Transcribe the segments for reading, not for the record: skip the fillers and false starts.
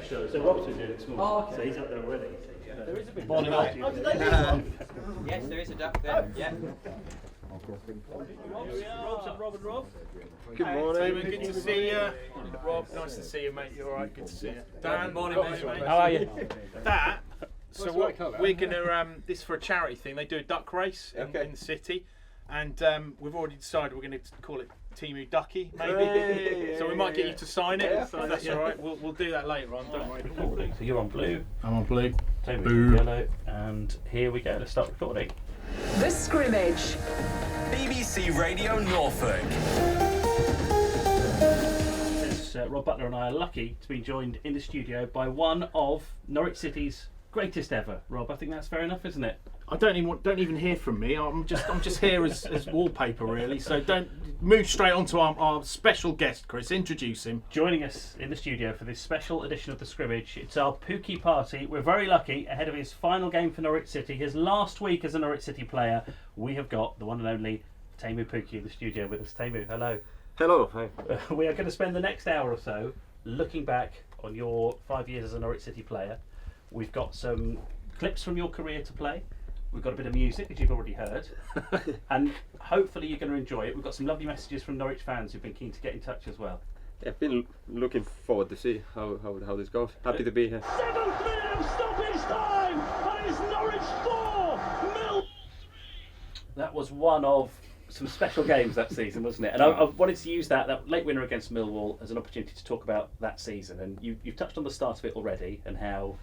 show. So Rob's been doing it this morning. Oh, okay. So he's up there already. There is a bit. Morning, mate. Yes, there is a duck there. Yeah. Rob. Good morning. Good to see you. Rob, nice to see you, mate. You all right? Good to see you. Dan, morning, mate. How are you? That. So what, we're gonna this for a charity thing. They do a duck race in the city, and we've already decided we're going to call it Teemu Ducky, maybe. So we might get you to sign it. If that's all right. We'll do that later on. Don't worry. So you're on blue. I'm on blue. Teemu's on yellow, and here we go. Let's start recording. The Scrimmage. BBC Radio Norfolk. Rob Butler and I are lucky to be joined in the studio by one of Norwich City's greatest ever. Rob, I think that's fair enough, isn't it? I don't even hear from me. I'm just here as wallpaper, really. So don't move straight on to our special guest, Chris. Introduce him. Joining us in the studio for this special edition of the Scrimmage, it's our Pukki party. We're very lucky, ahead of his final game for Norwich City, his last week as a Norwich City player, we have got the one and only Teemu Pukki in the studio with us. Teemu, hello. Hello, hi. We are going to spend the next hour or so looking back on your 5 years as a Norwich City player. We've got some clips from your career to play. We've got a bit of music, as you've already heard. And hopefully you're going to enjoy it. We've got some lovely messages from Norwich fans who've been keen to get in touch as well. I've been looking forward to see how this goes. Happy to be here. 7-3 stoppage time, and it's Norwich 4, Mill. That was one of some special games that season, wasn't it? And I wanted to use that late winner against Millwall as an opportunity to talk about that season. And you've touched on the start of it already and how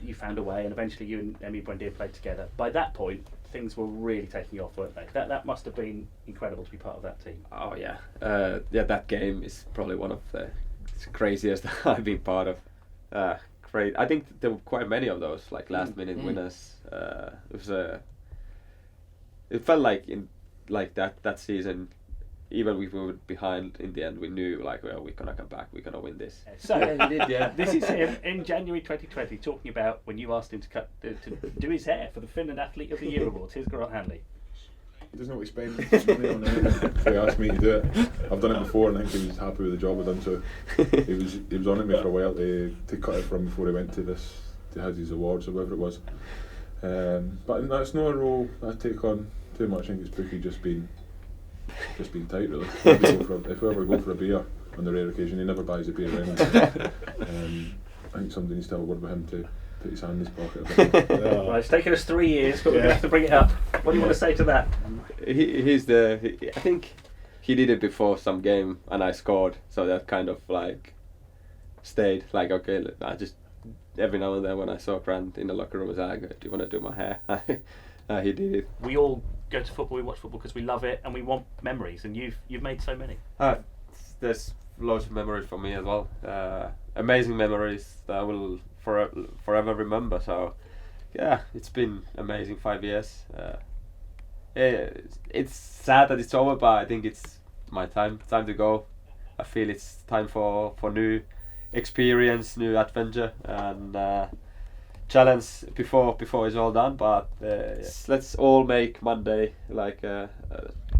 you found a way, and eventually you and Emi Buendia played together. By that point, things were really taking off, weren't they? That must have been incredible to be part of that team. Oh yeah, that game is probably one of the craziest I've been part of. Great. I think there were quite many of those, like last-minute winners. It felt like that season. Even if we were behind, in the end, we knew we're gonna come back, we're gonna win this. So this is him in January 2020 talking about when you asked him to do his hair for the Finland Athlete of the Year awards. Here's Grant Hanley. He doesn't know what he spends money on anything. So he asked me to do it. I've done it before, and I think he was happy with the job I've done. So he was on at me for a while to cut it from before he went to his awards or whatever it was. But that's not a role I take on too much. I think it's Pukki just been tight, really. If we ever go for a beer on the rare occasion, he never buys a beer anyway. I think somebody needs to have a word with him to put his hand in his pocket a bit. Well, it's taken us 3 years, but we have to bring it up. What do you want to say to that? I think he did it before some game and I scored, so that kind of stayed. Okay, I just every now and then when I saw Grant in the locker room, I was like, "Do you want to do my hair?" He did it. We all go to football, we watch football because we love it and we want memories, and you've made so many. There's loads of memories for me as well. Amazing memories that I will forever remember. So yeah, it's been amazing 5 years. It's sad that it's over, but I think it's my time to go. I feel it's time for new experience, new adventure, and challenge before it's all done. But let's all make Monday a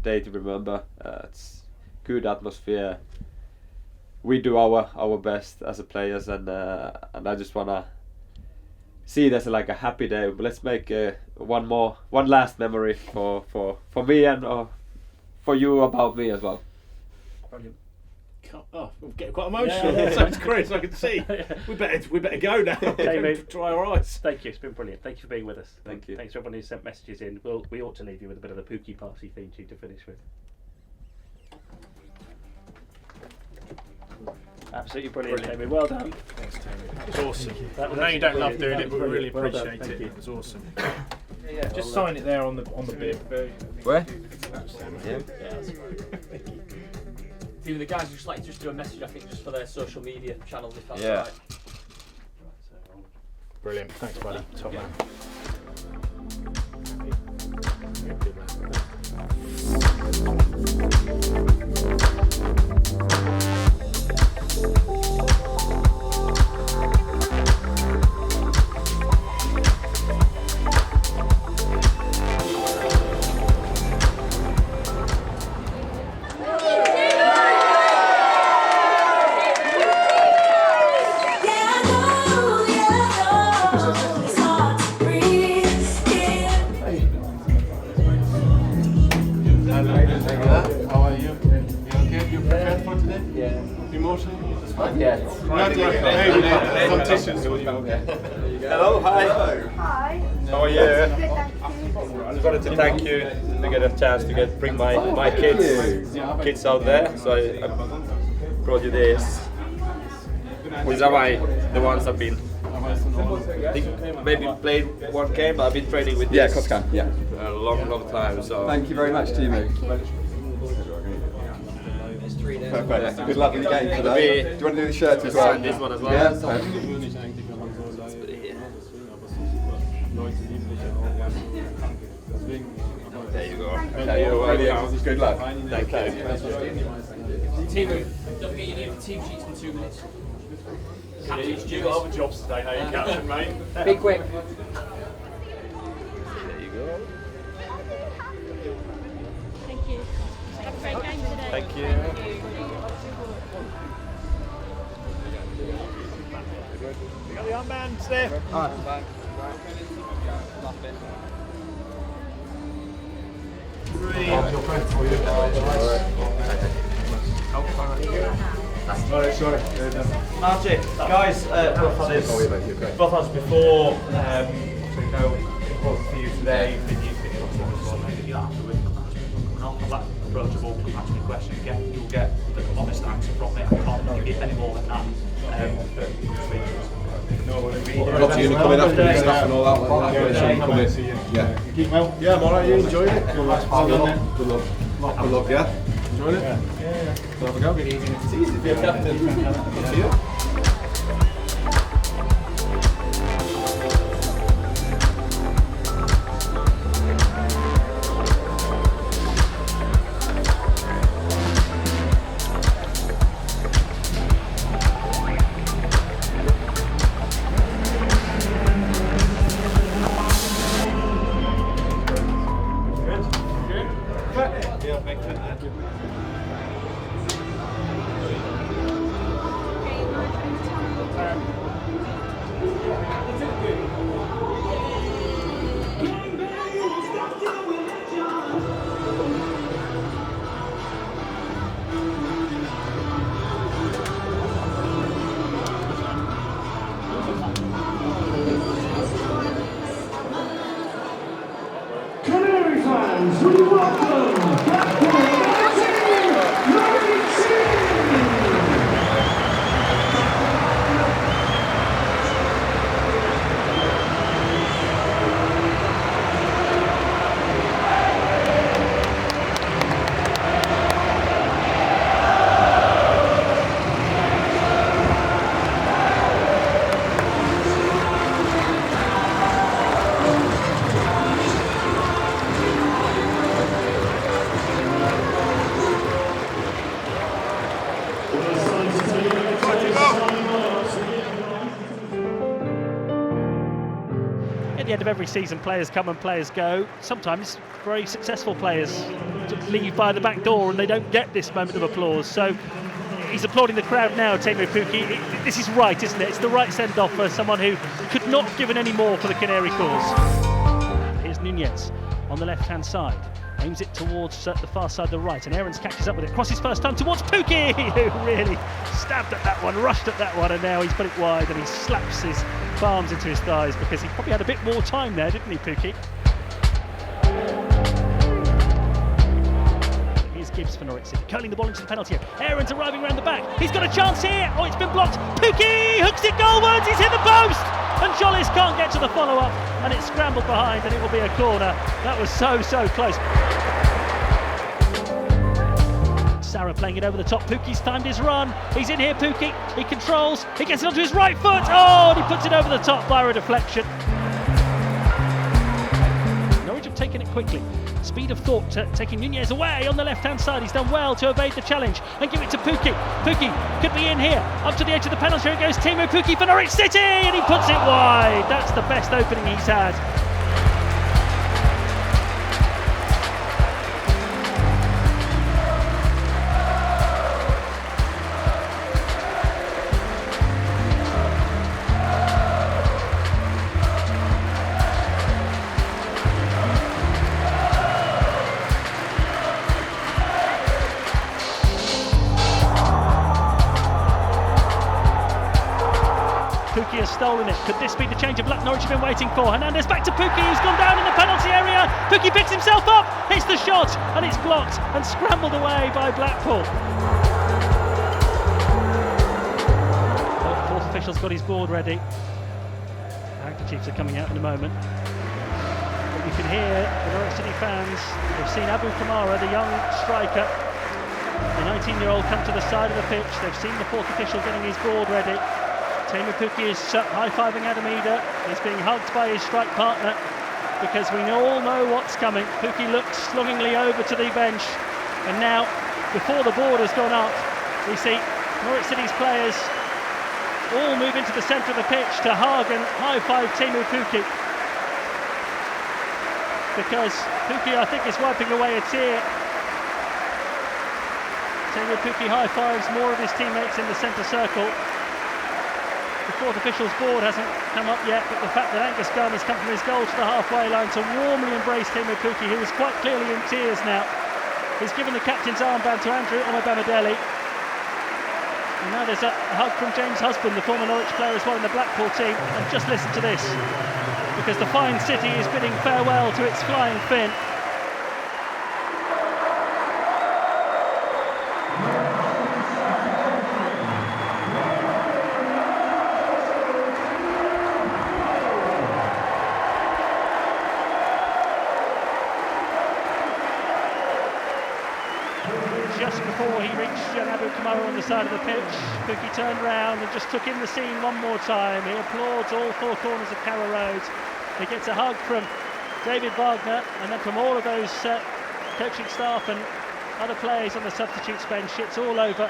day to remember. It's good atmosphere. We do our best as a players, and I just wanna see it as a happy day. But let's make one last memory for me and for you about me as well. Brilliant. Oh, I'm getting quite emotional. Yeah. So it's Chris, I can see. We better go now. Dry our eyes. Thank you. It's been brilliant. Thank you for being with us. Thank you. Thanks to everyone who sent messages in. We ought to leave you with a bit of the Pukki party theme tune to finish with. Absolutely brilliant, Teemu. Well done. Thanks, Teemu. It was awesome. I know you don't love doing it, but we really appreciate it. It was awesome. Just sign it there on the bib. Where? Yeah, that's great. Few of the guys would just like to do a message, I think, just for their social media channels, if that's right. Brilliant. Thanks, buddy. Top man. Yeah, I know. Not yet. Hello, hi. Hi. How are you? I just wanted to thank you to get a chance to bring my kids out there. So I brought you this. These are the ones I've been. I think maybe played one game, but I've been training with this a long time. So thank you very much, Teemu. Perfect. Good luck in the game today. Do you want to do the shirts as well? This one as well. Yeah. There you go. Okay, you're welcome. Good luck. Thank you. Teemu, don't forget your name. Team sheets in 2 minutes. You've got other jobs today, now you captain, mate. Be quick. There you go. Thank you. Have a great game today. Thank you. You got the armbands there? Marty, guys, both had us before, so no important for you today. Approachable, ask me questions, you'll get the honest answer from me. I can't give you any more than that. Lots of uni coming after and stuff and all that. Yeah. Keep well. Yeah, I'm alright. You enjoyed it? Good luck. Good luck. Good luck. Yeah. Enjoyed it? Yeah. So have a go. It's easy to be a captain. Good to you. Canary fans, we welcome Captain Norwich City. At the end of every season, players come and players go. Sometimes very successful players leave by the back door and they don't get this moment of applause. So he's applauding the crowd now, Teemu Pukki. This is right, isn't it? It's the right send-off for someone who could not have given any more for the Canary cause. Here's Nunez on the left-hand side. Aims it towards the far side, the right, and Aarons catches up with it. Crosses first time towards Pukki, who really stabbed at that one, rushed at that one, and now he's put it wide and he slaps his palms into his thighs because he probably had a bit more time there, didn't he, Pukki? Here's Gibbs for Norwich City, curling the ball into the penalty area. Aarons arriving around the back. He's got a chance here. Oh, it's been blocked. Pukki hooks it goalwards. He's hit the post. And Jollis can't get to the follow-up, and it's scrambled behind, and it will be a corner. That was so close. Sarah playing it over the top. Pukki's timed his run. He's in here, Pukki. He controls. He gets it onto his right foot. Oh, and he puts it over the top via a deflection. Norwich have taken it quickly. Speed of thought taking Nunez away on the left-hand side. He's done well to evade the challenge and give it to Pukki. Pukki could be in here. Up to the edge of the penalty area goes Teemu Pukki for Norwich City, and he puts it wide. That's the best opening he's had. stolen it. Could this be the change of luck Norwich have been waiting for? Hernandez back to Pukki, who's gone down in the penalty area. Pukki picks himself up, hits the shot, and it's blocked and scrambled away by Blackpool. Fourth official's got his board ready. Handkerchiefs are coming out in a moment. But you can hear the Norwich City fans. They've seen Abu Kamara, the young striker, the 19-year-old, come to the side of the pitch. They've seen the fourth official getting his board ready. Teemu Pukki is high-fiving Adam Ida. He's being hugged by his strike partner because we all know what's coming. Pukki looks longingly over to the bench, and now, before the board has gone up, we see Norwich City's players all move into the centre of the pitch to hug and high-five Teemu Pukki, because Pukki, I think, is wiping away a tear. Teemu Pukki high-fives more of his teammates in the centre circle. The fourth official's board hasn't come up yet, but the fact that Angus Gunn has come from his goal to the halfway line to warmly embrace Teemu Pukki, who is quite clearly in tears now. He's given the captain's armband to Andrew Omobamidele. And now there's a hug from James Husband, the former Norwich player as well in the Blackpool team. And just listen to this, because the fine city is bidding farewell to its flying Finn. Just before he reached Abu Kamara on the side of the pitch, Pukki turned round and just took in the scene one more time. He applauds all four corners of Carrow Road. He gets a hug from David Wagner, and then from all of those coaching staff and other players on the substitutes bench. It's all over.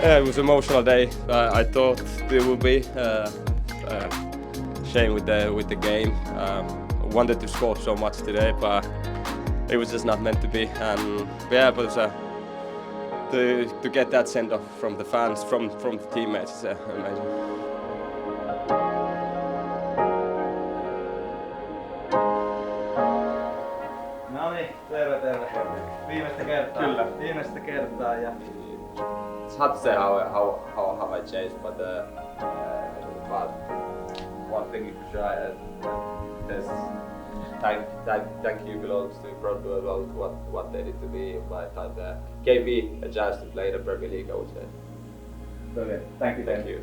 Yeah, it was an emotional day. I thought it would be. Shame with the game. Wanted to score so much today, but it was just not meant to be. And yeah, but to get that send off from the fans, from the teammates, is amazing. No niin, terve. Viimeistä kertaa ja it's hard to say how have I changed, but one thing you could try is thank you belongs to Broadway about what they did to me in my time there. Gave me a chance to play the Premier League, I would say. Brilliant. Thank you. Thank you.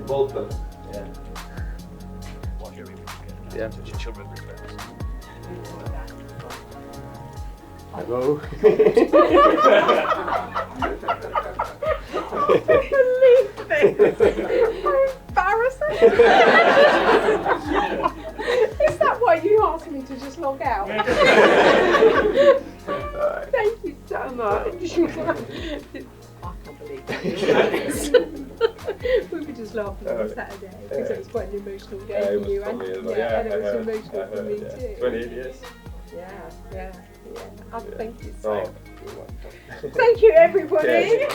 Bolton. Yeah. Yeah. Children. Hello. Embarrassing. Is that why you asked me to just log out? Thank you so much. I can't believe that. We were just laughing on Saturday because it was quite an emotional day for you, and and it was emotional for me too. 28 years. Yeah. Thank you so much. Thank you, everybody.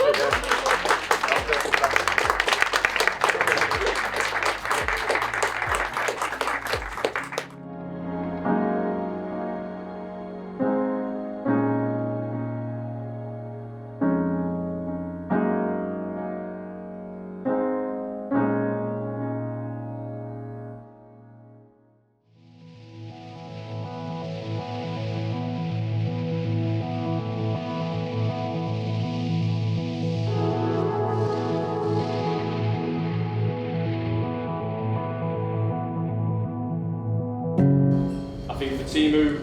think for Teemu,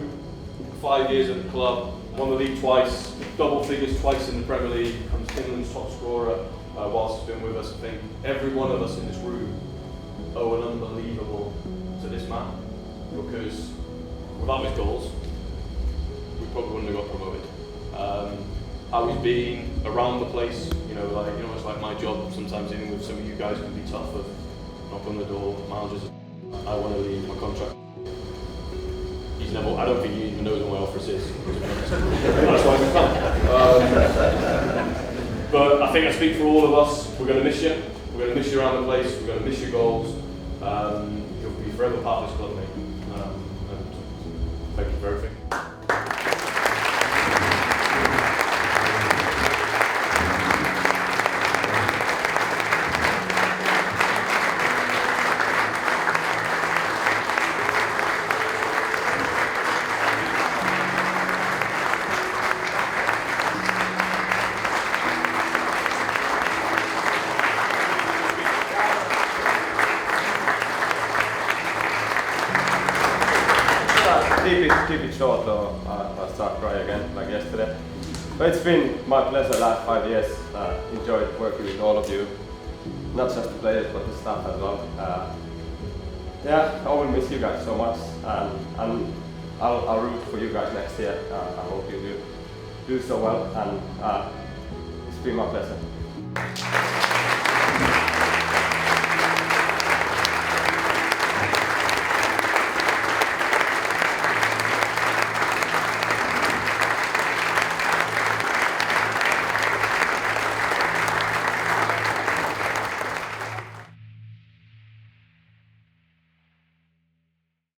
5 years at the club, won the league twice, double figures twice in the Premier League, becomes England's top scorer whilst he's been with us. I think every one of us in this room owe an unbelievable to this man, because without his goals, we probably wouldn't have got promoted. How he's been around the place, it's like my job sometimes dealing with some of you guys can be tough of knock on the door, managers, I want to leave my contract. He's never, I don't think he even knows where my office is, to be honest. That's why we come. But I think I speak for all of us, we're going to miss you. We're going to miss you around the place, we're going to miss your goals. You'll be forever part of this club, mate. And thank you for everything. Keep it short, or I'll start crying again like yesterday. But it's been my pleasure the last 5 years. Enjoyed working with all of you, not just the players but the staff as well. I will miss you guys so much, and I'll root for you guys next year. I hope you do so well, and it's been my pleasure.